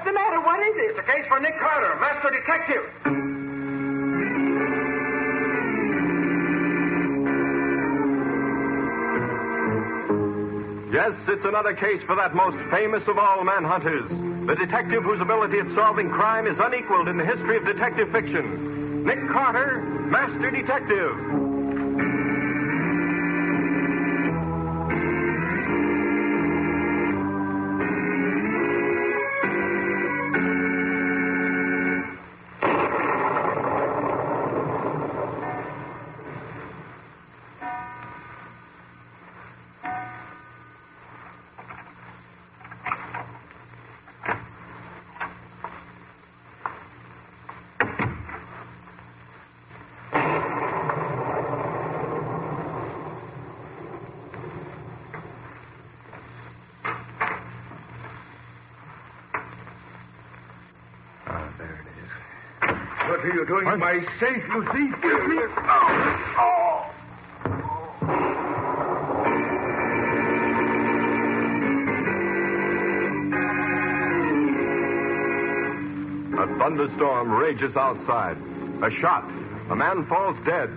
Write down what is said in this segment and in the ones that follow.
What's the matter? What is it? It's a case for Nick Carter, master detective. Yes, it's another case for that most famous of all manhunters, the detective whose ability at solving crime is unequaled in the history of detective fiction. Nick Carter, master detective. What are you doing in my safe, you thief? Give me... Oh! A thunderstorm rages outside. A shot. A man falls dead.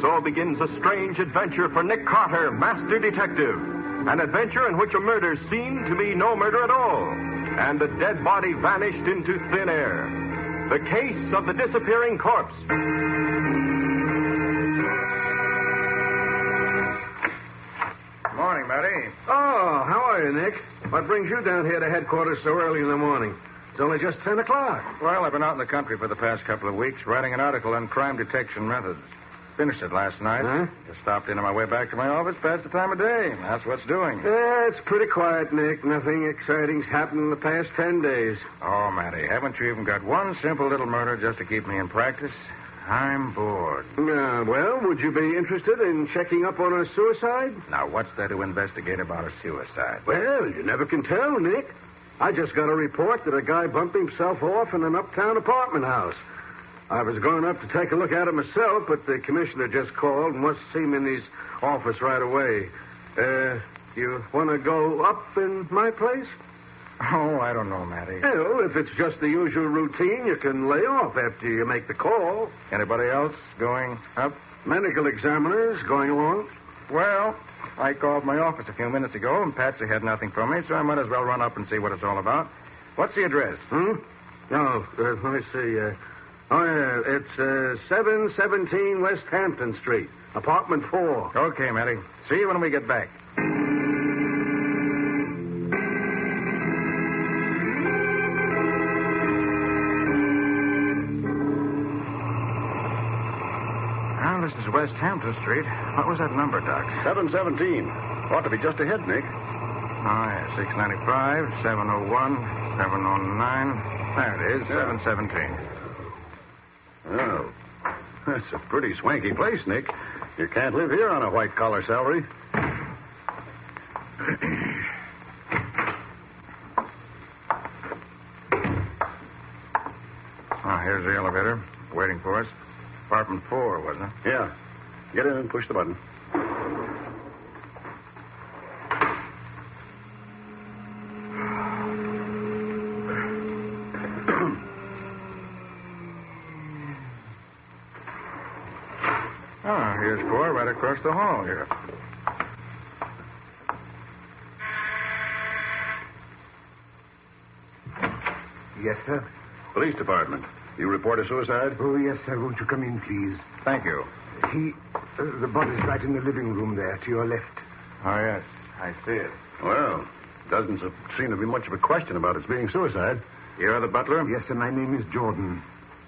So begins a strange adventure for Nick Carter, master detective. An adventure in which a murder seemed to be no murder at all, and a dead body vanished into thin air. The case of the disappearing corpse. Morning, Matty. Oh, how are you, Nick? What brings you down here to headquarters so early in the morning? It's only just 10 o'clock. Well, I've been out in the country for the past couple of weeks writing an article on crime detection methods. Finished it last night. Huh? Just stopped in on my way back to my office past the time of day. That's what's doing. Yeah, it's pretty quiet, Nick. Nothing exciting's happened in the past 10 days. Oh, Matty, haven't you even got one simple little murder just to keep me in practice? I'm bored. Well, would you be interested in checking up on a suicide? Now, what's there to investigate about a suicide? Well, you never can tell, Nick. I just got a report that a guy bumped himself off in an uptown apartment house. I was going up to take a look at it myself, but the commissioner just called and wants to see me in his office right away. You want to go up in my place? Oh, I don't know, Matty. Well, if it's just the usual routine, you can lay off after you make the call. Anybody else going up? Medical examiners going along? Well, I called my office a few minutes ago, and Patsy had nothing for me, so I might as well run up and see what it's all about. What's the address? Let me see. It's 717 West Hampton Street, apartment 4. Okay, Matty. See you when we get back. Well, this is West Hampton Street. What was that number, Doc? 717. Ought to be just ahead, Nick. Oh, yeah, 695, 701, 709. There it is, 717. Oh, that's a pretty swanky place, Nick. You can't live here on a white-collar salary. Oh, here's the elevator, waiting for us. Apartment 4, wasn't it? Yeah. Get in and push the button. Oh, here's 4 right across the hall here. Yes, sir. Police department. You report a suicide? Oh, yes, sir. Won't you come in, please? Thank you. The body's right in the living room there, to your left. Oh, yes, I see it. Well, doesn't seem to be much of a question about its being suicide. You're the butler? Yes, sir. My name is Jordan.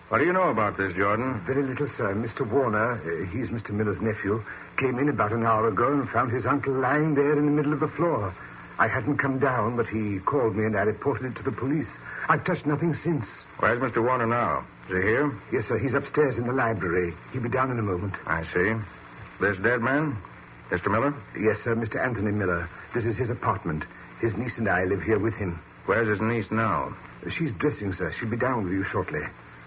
What do you know about this, Jordan? Very little, sir. Mr. Warner, he's Mr. Miller's nephew, came in about an hour ago and found his uncle lying there in the middle of the floor. I hadn't come down, but he called me and I reported it to the police. I've touched nothing since. Where's Mr. Warner now? Is he here? Yes, sir. He's upstairs in the library. He'll be down in a moment. I see. This dead man? Mr. Miller? Yes, sir. Mr. Anthony Miller. This is his apartment. His niece and I live here with him. Where's his niece now? She's dressing, sir. She'll be down with you shortly.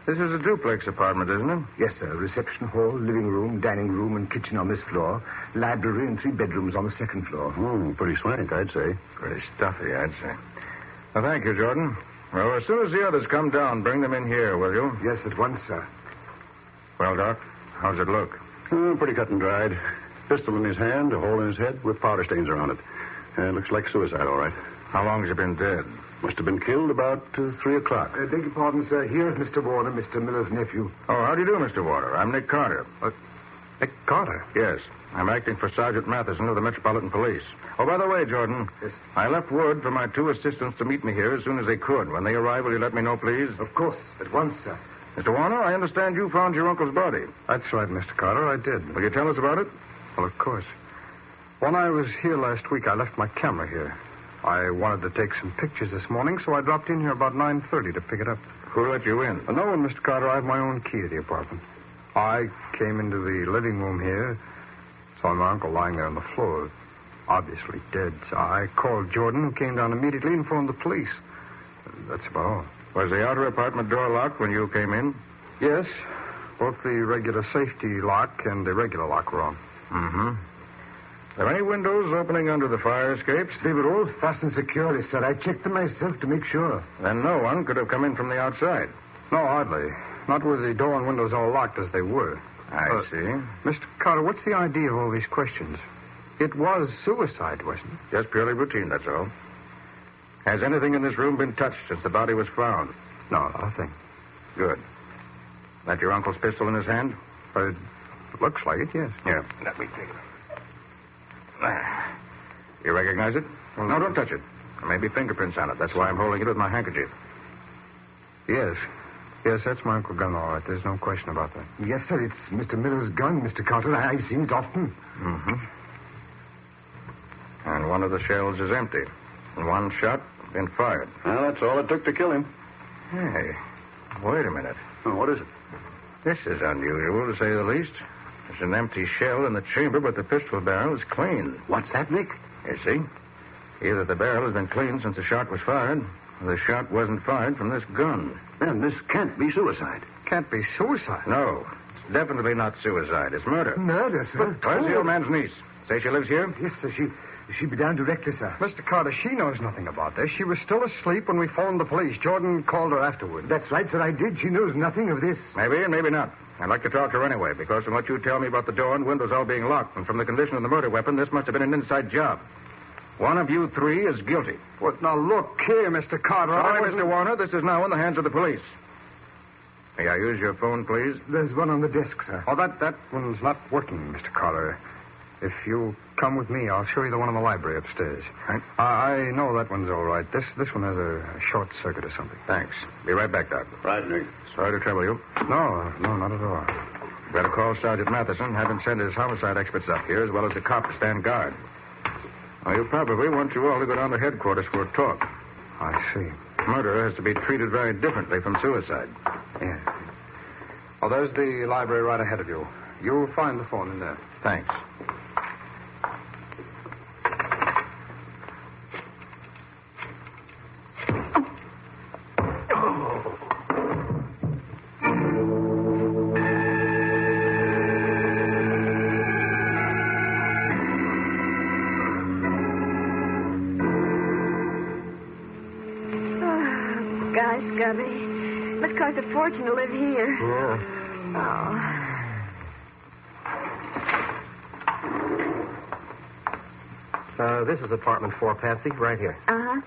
This is a duplex apartment, isn't it? Yes, sir. Reception hall, living room, dining room, and kitchen on this floor. Library and 3 bedrooms on the second floor. Pretty swank, I'd say. Pretty stuffy, I'd say. Well, thank you, Jordan. Well, as soon as the others come down, bring them in here, will you? Yes, at once, sir. Well, Doc, how's it look? Pretty cut and dried. Pistol in his hand, a hole in his head with powder stains around it. Looks like suicide, all right. How long has he been dead? Must have been killed about 3 o'clock. Beg your pardon, sir. Here's Mr. Warner, Mr. Miller's nephew. Oh, how do you do, Mr. Warner? I'm Nick Carter. Nick Carter? Yes. I'm acting for Sergeant Matheson of the Metropolitan Police. Oh, by the way, Jordan. Yes. I left word for my 2 assistants to meet me here as soon as they could. When they arrive, will you let me know, please? Of course. At once, sir. Mr. Warner, I understand you found your uncle's body. That's right, Mr. Carter. I did. Will you tell us about it? Well, of course. When I was here last week, I left my camera here. I wanted to take some pictures this morning, so I dropped in here about 9:30 to pick it up. Who let you in? No one, Mr. Carter. I have my own key to the apartment. I came into the living room here, saw my uncle lying there on the floor, obviously dead. So I called Jordan, who came down immediately and phoned the police. That's about all. Was the outer apartment door locked when you came in? Yes, both the regular safety lock and the regular lock were on. Mm-hmm. Are there any windows opening under the fire escapes? They were all fastened securely, sir. I checked them myself to make sure. Then no one could have come in from the outside. No, hardly. Not with the door and windows all locked as they were. I see. Mr. Carter, what's the idea of all these questions? It was suicide, wasn't it? Just purely routine, that's all. Has anything in this room been touched since the body was found? No, nothing. Good. That your uncle's pistol in his hand? It looks like it, yes. Here, let me take it. You recognize it? Well, no, don't touch it. There may be fingerprints on it. That's why I'm holding it with my handkerchief. Yes. Yes, that's my Uncle Gun, all right. There's no question about that. Yes, sir. It's Mr. Miller's gun, Mr. Carter. I've seen it often. Mm-hmm. And one of the shells is empty. And one shot been fired. Well, that's all it took to kill him. Hey, wait a minute. Oh, what is it? This is unusual, to say the least. There's an empty shell in the chamber, but the pistol barrel is clean. What's that, Nick? You see? Either the barrel has been cleaned since the shot was fired, or the shot wasn't fired from this gun. Then this can't be suicide. Can't be suicide. No, it's definitely not suicide. It's murder. Murder, sir? Where's the old man's niece? Say she lives here? Yes, sir. She'll be down directly, sir. Mr. Carter, she knows nothing about this. She was still asleep when we phoned the police. Jordan called her afterward. That's right, sir. I did. She knows nothing of this. Maybe and maybe not. I'd like to talk to her anyway, because from what you tell me about the door and windows all being locked, and from the condition of the murder weapon, this must have been an inside job. One of you 3 is guilty. What? Now, look here, Mr. Carter. Sorry, Mr. Warner. This is now in the hands of the police. May I use your phone, please? There's one on the desk, sir. Oh, that one's not working, Mr. Carter. If you'll come with me, I'll show you the one in the library upstairs. Right. I know that one's all right. This one has a short circuit or something. Thanks. Be right back, Doc. Right, Nick. Sorry to trouble you. No, not at all. Better call Sergeant Matheson, have him send his homicide experts up here, as well as a cop to stand guard. Well, you probably want you all to go down to headquarters for a talk. I see. Murder has to be treated very differently from suicide. Yeah. Oh, there's the library right ahead of you. You'll find the phone in there. Thanks. Scubby. Must cost a fortune to live here. Yeah. Oh. This is apartment 4, Patsy, right here. Uh-huh.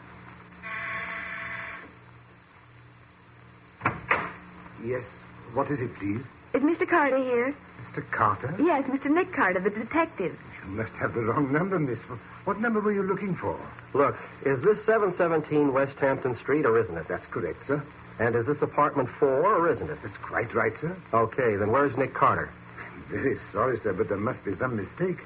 Yes. What is it, please? Is Mr. Carter here? Mr. Carter? Yes, Mr. Nick Carter, the detective. You must have the wrong number, miss. What number were you looking for? Look, is this 717 West Hampton Street, or isn't it? That's correct, sir. And is this apartment 4, or isn't it? That's quite right, sir. Okay, then where's Nick Carter? I'm very sorry, sir, but there must be some mistake.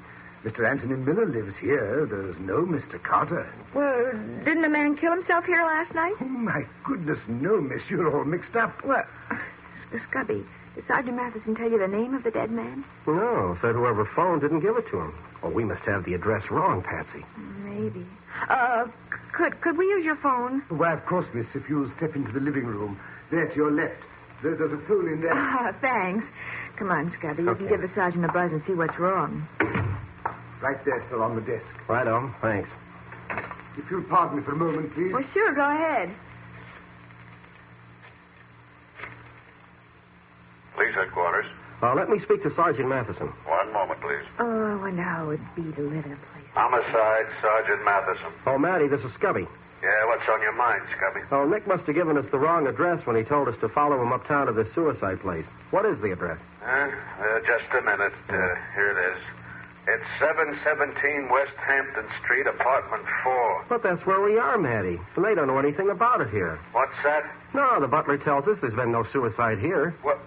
Mr. Anthony Miller lives here. There's no Mr. Carter. Well, didn't a man kill himself here last night? Oh, my goodness, no, miss. You're all mixed up. Well, Scubby, did Sergeant Matheson tell you the name of the dead man? No, said whoever phoned didn't give it to him. Well, we must have the address wrong, Patsy. Maybe. Could we use your phone? Why, of course, miss, if you'll step into the living room. There, to your left. There's a phone in there. Thanks. Come on, Scubby. You can give the sergeant a buzz and see what's wrong. Right there, sir, on the desk. Right on. Thanks. If you'll pardon me for a moment, please. Well, sure, go ahead. police headquarters. Let me speak to Sergeant Matheson. 1 moment, please. Oh, I wonder how it'd be to live in a place. Homicide, Sergeant Matheson. Oh, Matty, this is Scubby. Yeah, what's on your mind, Scubby? Oh, Nick must have given us the wrong address when he told us to follow him uptown to this suicide place. What is the address? Just a minute. Here it is. It's 717 West Hampton Street, apartment 4. But that's where we are, Matty. And they don't know anything about it here. What's that? No, the butler tells us there's been no suicide here. What?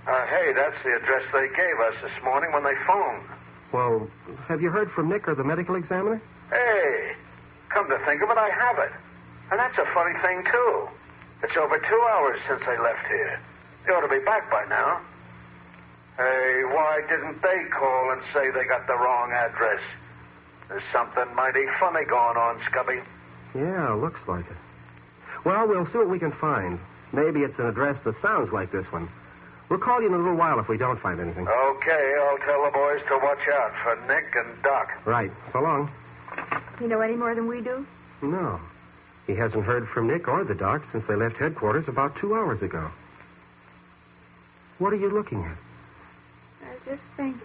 Hey, that's the address they gave us this morning when they phoned. Well, have you heard from Nick or the medical examiner? Hey, come to think of it, I have it. And that's a funny thing, too. It's over 2 hours since they left here. They ought to be back by now. Hey, why didn't they call and say they got the wrong address? There's something mighty funny going on, Scubby. Yeah, looks like it. Well, we'll see what we can find. Maybe it's an address that sounds like this one. We'll call you in a little while if we don't find anything. Okay, I'll tell the boys to watch out for Nick and Doc. Right. So long. You know any more than we do? No. He hasn't heard from Nick or the doc since they left headquarters about 2 hours ago. What are you looking at? I was just thinking.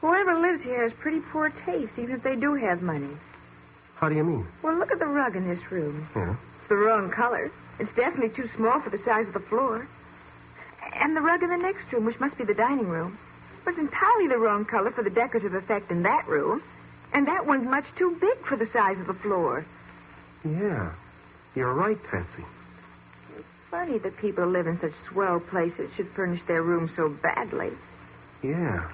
Whoever lives here has pretty poor taste, even if they do have money. How do you mean? Well, look at the rug in this room. Yeah? It's the wrong color. It's definitely too small for the size of the floor. And the rug in the next room, which must be the dining room, was entirely the wrong color for the decorative effect in that room. And that one's much too big for the size of the floor. Yeah. You're right, Patsy. It's funny that people who live in such swell places should furnish their rooms so badly. Yeah.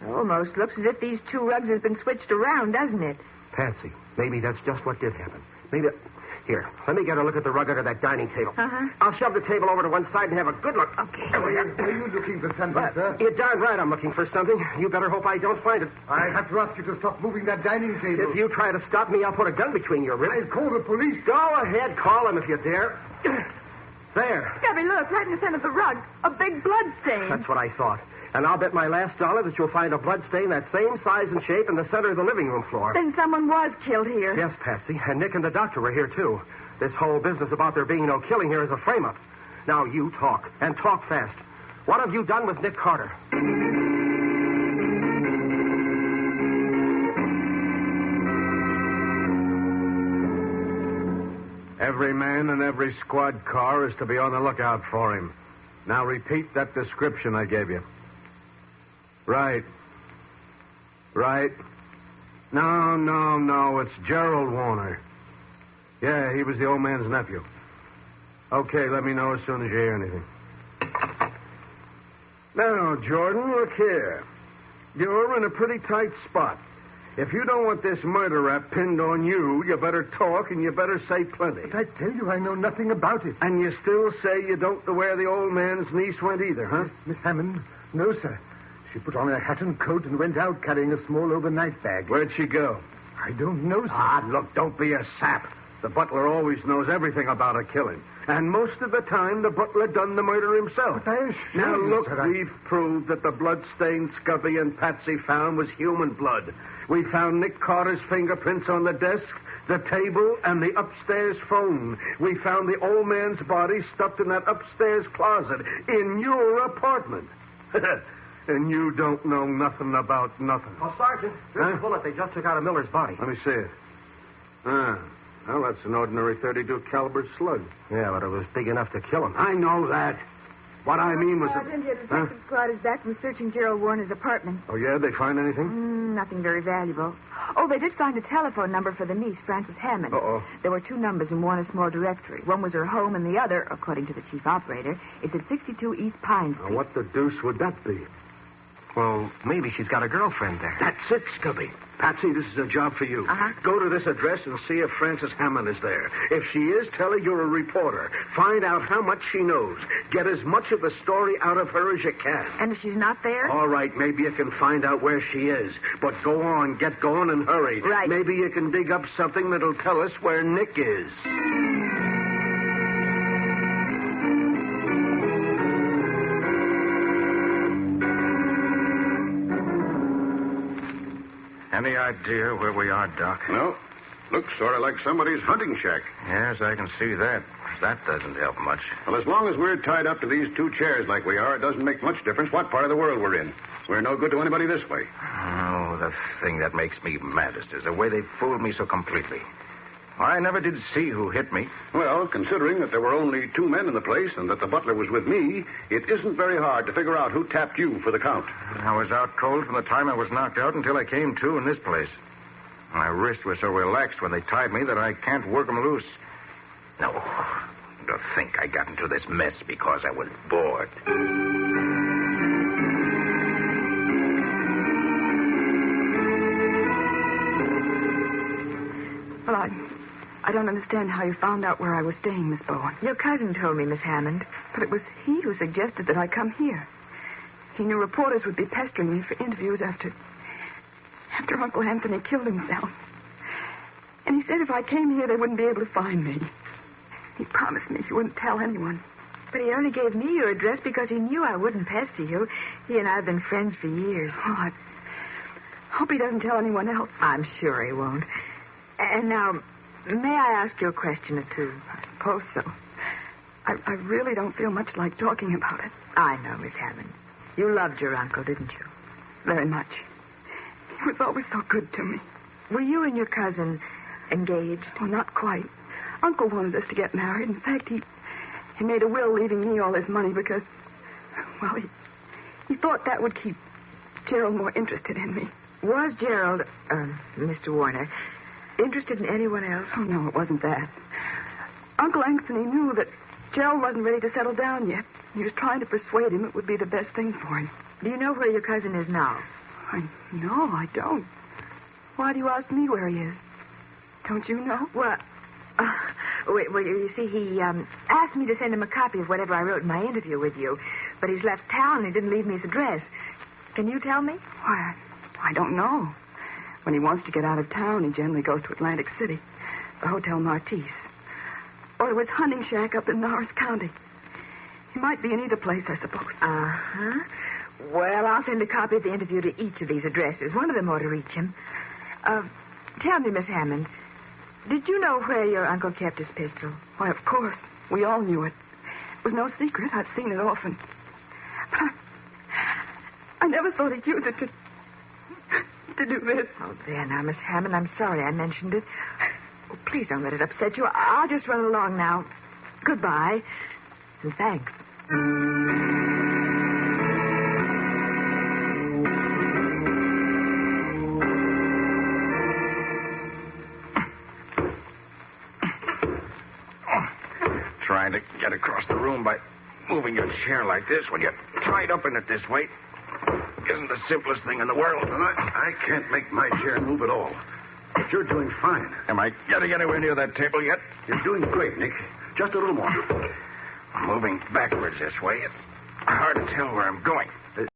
It almost looks as if these two rugs have been switched around, doesn't it? Patsy, maybe that's just what did happen. Maybe... Here, let me get a look at the rug under that dining table. Uh-huh. I'll shove the table over to one side and have a good look. Okay. Are you looking for something, sir? You're darn right I'm looking for something. You better hope I don't find it. I have to ask you to stop moving that dining table. If you try to stop me, I'll put a gun between your ribs. I'll call the police. Go ahead, call them if you dare. There. Scubby, look, right in the center of the rug. A big blood stain. That's what I thought. And I'll bet my last dollar that you'll find a blood stain that same size and shape in the center of the living room floor. Then someone was killed here. Yes, Patsy. And Nick and the doctor were here, too. This whole business about there being no killing here is a frame-up. Now you talk, and talk fast. What have you done with Nick Carter? Every man in every squad car is to be on the lookout for him. Now repeat that description I gave you. Right. No. It's Gerald Warner. Yeah, he was the old man's nephew. Okay, let me know as soon as you hear anything. Now, Jordan, look here. You're in a pretty tight spot. If you don't want this murder rap pinned on you, you better talk and you better say plenty. But I tell you, I know nothing about it. And you still say you don't know where the old man's niece went either, huh? Miss Hammond? No, sir. She put on her hat and coat and went out carrying a small overnight bag. Where'd she go? I don't know, sir. Ah, look, don't be a sap. The butler always knows everything about a killing. And most of the time, the butler done the murder himself. But I assure Now, you, look, sir, we've proved that the blood-stained Scubby and Patsy found was human blood. We found Nick Carter's fingerprints on the desk, the table, and the upstairs phone. We found the old man's body stuffed in that upstairs closet in your apartment. And you don't know nothing about nothing. Oh, Sergeant, there's a bullet. They just took out of Miller's body. Let me see it. Well, that's an ordinary .32 caliber slug. Yeah, but it was big enough to kill him. I know that. What I mean was... Sergeant, the detective squad is back from searching Gerald Warner's apartment. Oh, yeah? They find anything? Nothing very valuable. Oh, they did find a telephone number for the niece, Frances Hammond. Uh-oh. There were two numbers in one, a small directory. One was her home, and the other, according to the chief operator, is at 62 East Pine Street. Now, what the deuce would that be? Well, maybe she's got a girlfriend there. That's it, Scubby. Patsy, this is a job for you. Uh-huh. Go to this address and see if Frances Hammond is there. If she is, tell her you're a reporter. Find out how much she knows. Get as much of the story out of her as you can. And if she's not there? All right, maybe you can find out where she is. But go on, get going and hurry. Right. Maybe you can dig up something that'll tell us where Nick is. Any idea where we are, Doc? No. Looks sort of like somebody's hunting shack. Yes, I can see that. That doesn't help much. Well, as long as we're tied up to these two chairs like we are, it doesn't make much difference what part of the world we're in. We're no good to anybody this way. Oh, the thing that makes me maddest is the way they fooled me so completely. I never did see who hit me. Well, considering that there were only two men in the place and that the butler was with me, it isn't very hard to figure out who tapped you for the count. I was out cold from the time I was knocked out until I came to in this place. My wrists were so relaxed when they tied me that I can't work them loose. No, to think I got into this mess because I was bored. Well, I don't understand how you found out where I was staying, Miss Bowen. Your cousin told me, Miss Hammond. But it was he who suggested that I come here. He knew reporters would be pestering me for interviews after Uncle Anthony killed himself. And he said if I came here, they wouldn't be able to find me. He promised me he wouldn't tell anyone. But he only gave me your address because he knew I wouldn't pester you. He and I have been friends for years. Oh, I hope he doesn't tell anyone else. I'm sure he won't. And now, may I ask you a question or two? I suppose so. I really don't feel much like talking about it. I know, Miss Hammond. You loved your uncle, didn't you? Very much. He was always so good to me. Were you and your cousin engaged? Well, not quite. Uncle wanted us to get married. In fact, he made a will leaving me all his money because, well, he thought that would keep Gerald more interested in me. Was Gerald, Mr. Warner, interested in anyone else? Oh, no, it wasn't that. Uncle Anthony knew that Gerald wasn't ready to settle down yet. He was trying to persuade him it would be the best thing for him. Do you know where your cousin is now? No, I don't. Why do you ask me where he is? Don't you know? Well, you see, he asked me to send him a copy of whatever I wrote in my interview with you, but he's left town and he didn't leave me his address. Can you tell me? Why, I don't know. When he wants to get out of town, he generally goes to Atlantic City, the Hotel Martis, or to his hunting shack up in Norris County. He might be in either place, I suppose. Uh-huh. Well, I'll send a copy of the interview to each of these addresses. One of them ought to reach him. Tell me, Miss Hammond, did you know where your uncle kept his pistol? Why, of course. We all knew it. It was no secret. I've seen it often. But I never thought he'd use it to do this. Oh, there now, Miss Hammond. I'm sorry I mentioned it. Oh, please don't let it upset you. I'll just run along now. Goodbye. And thanks. Trying to get across the room by moving your chair like this when you're tied up in it this way isn't the simplest thing in the world. Well, I can't make my chair move at all. But you're doing fine. Am I getting anywhere near that table yet? You're doing great, Nick. Just a little more. Moving backwards this way, it's hard to tell where I'm going.